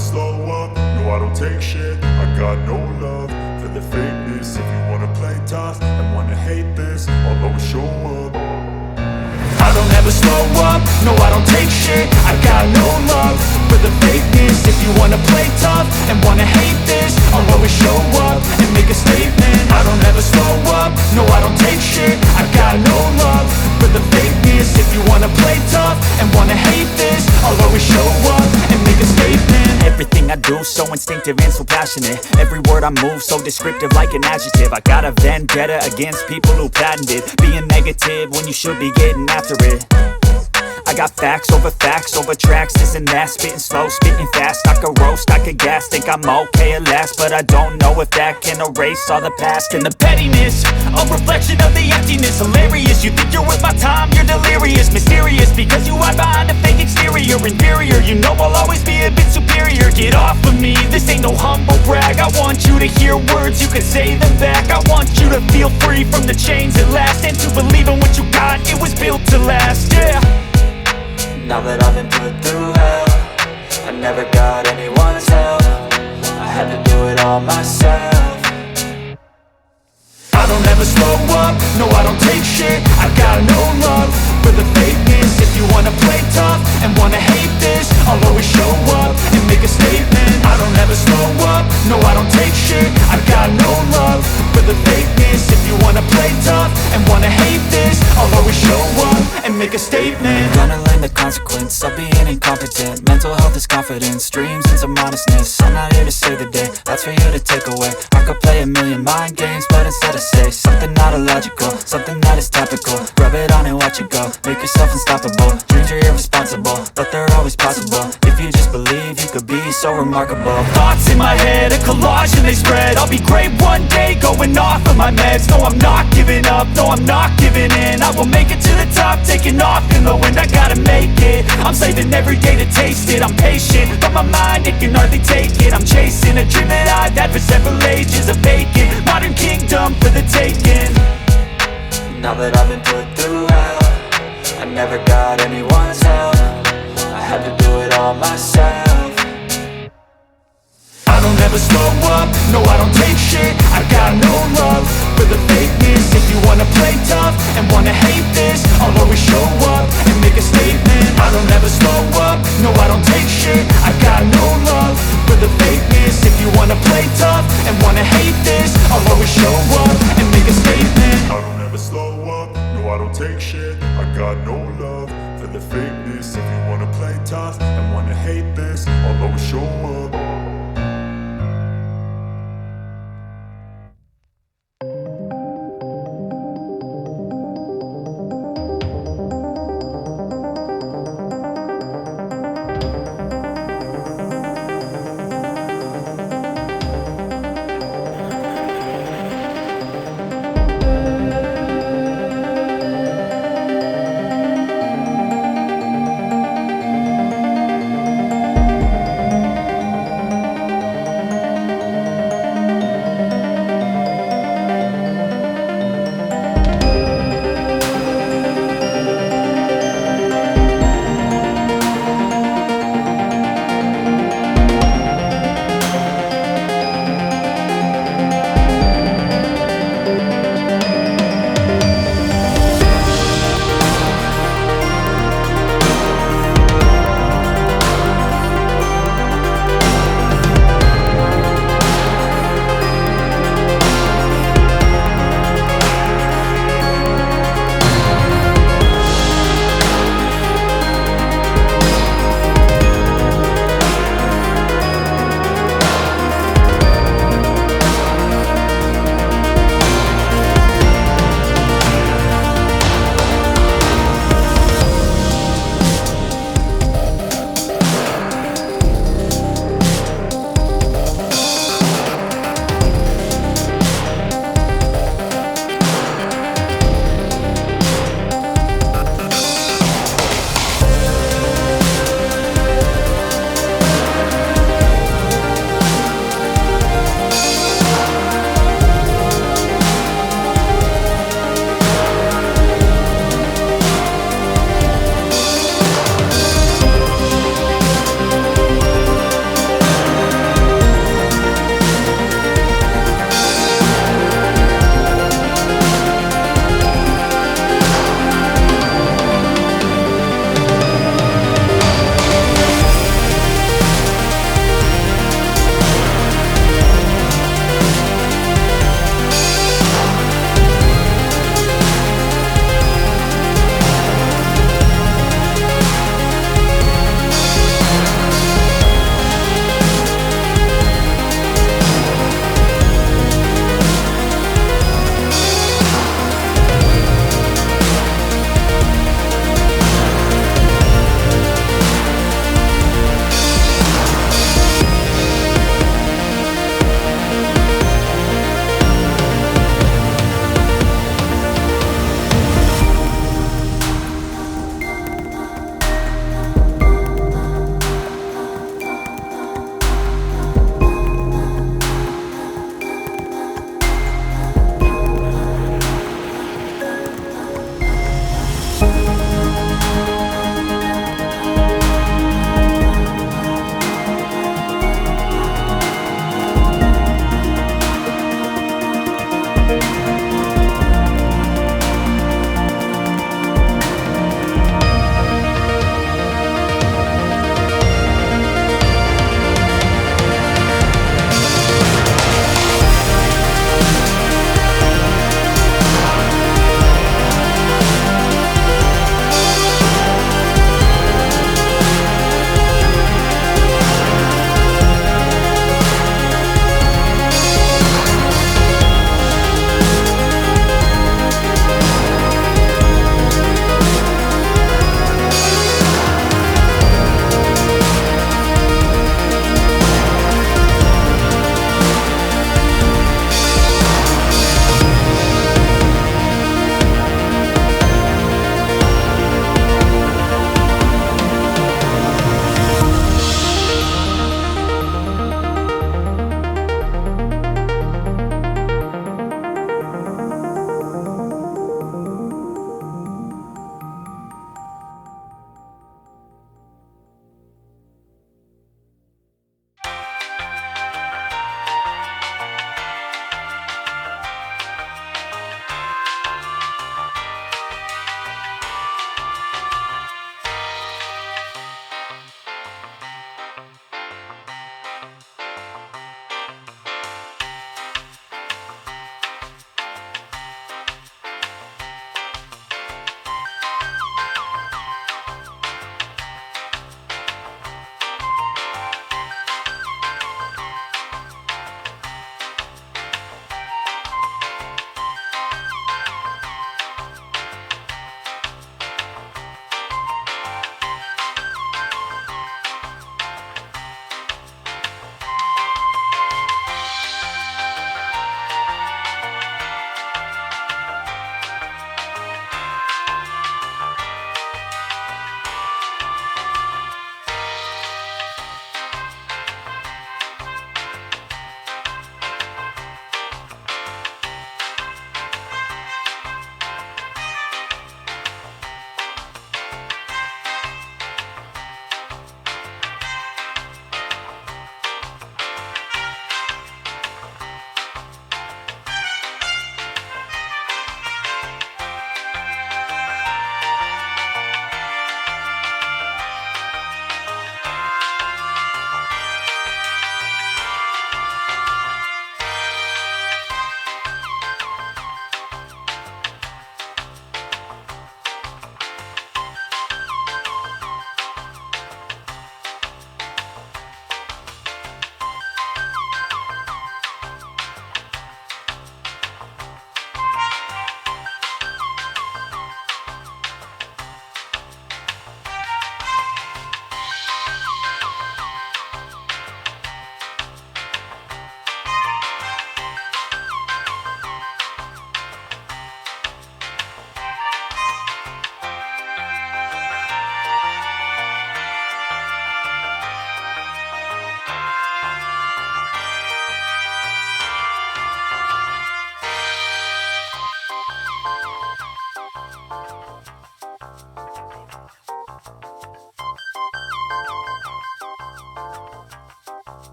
slow up, no I don't take shit. I got no love for the fakeness. If you wanna play tough and wanna hate this, I'll always show up. I don't ever slow up, no I don't take shit. I got no love for the fakeness. If you wanna play tough and wanna hate this, I'll always show up and make a statement. I don't ever slow up, no I don't take shit. I got no love for the fakeness. If you wanna play tough and wanna hate this, I'll always show up and make a statement. Everything I do so instinctive and so passionate. Every word I move so descriptive like an adjective. I got a vendetta against people who patented being negative when you should be getting after it. I got facts over tracks, this and that. Spitting slow, spitting fast. I could roast, I could gas. Think I'm okay at last, but I don't know if that can erase all the past. And the pettiness, a reflection of the emptiness. Hilarious, you think you're worth my time, you're delirious. Mysterious, because you hide behind a fake exterior. Inferior, you know I'll always be a bit superior. Get off of me, this ain't no humble brag. I want you to hear words, you can say them back. I want you to feel free from the chains at last, and to believe in what you got, it was built to last, yeah. Now that I've been put through hell, I never got anyone's help. I had to do it all myself. I don't ever slow up, no I don't take shit. I got no love for the fakeness. If you wanna play tough and wanna hate this, I'll always show up and make a statement. I don't ever slow up, no I don't take shit. I got no love for the fakeness. If you wanna play tough and wanna hate this, I'll always show up and make a statement. Gonna learn the consequence of being incompetent. Mental health is confidence, dreams and some honestness. I'm not here to save the day, that's for you to take away. I could play a million mind games, but instead I say something not illogical, something that is topical. Rub it on and watch it go, make yourself unstoppable. Dreams are irresponsible, but they're always possible. If you just believe, you could be so remarkable. Thoughts in my head, a collage and they spread. I'll be great one day, going off of my meds. No, I'm not giving up, no, I'm not giving in. I will make it to the top, taking off in the wind. I gotta make it, I'm saving every day to taste it. I'm patient, but my mind, it can hardly take it. I'm chasing a dream that I've had for several ages. A vacant, modern kingdom for the taking. Now that I've been put through hell, I never got anyone's help. I had to do it all myself. I don't ever slow up, no I don't take shit. I got no love for the fakeness. If you wanna play tough and wanna hate this, I'll always show up and make a statement. I don't ever slow up, no I don't take shit. I got no love for the fakeness. If you wanna play tough and wanna hate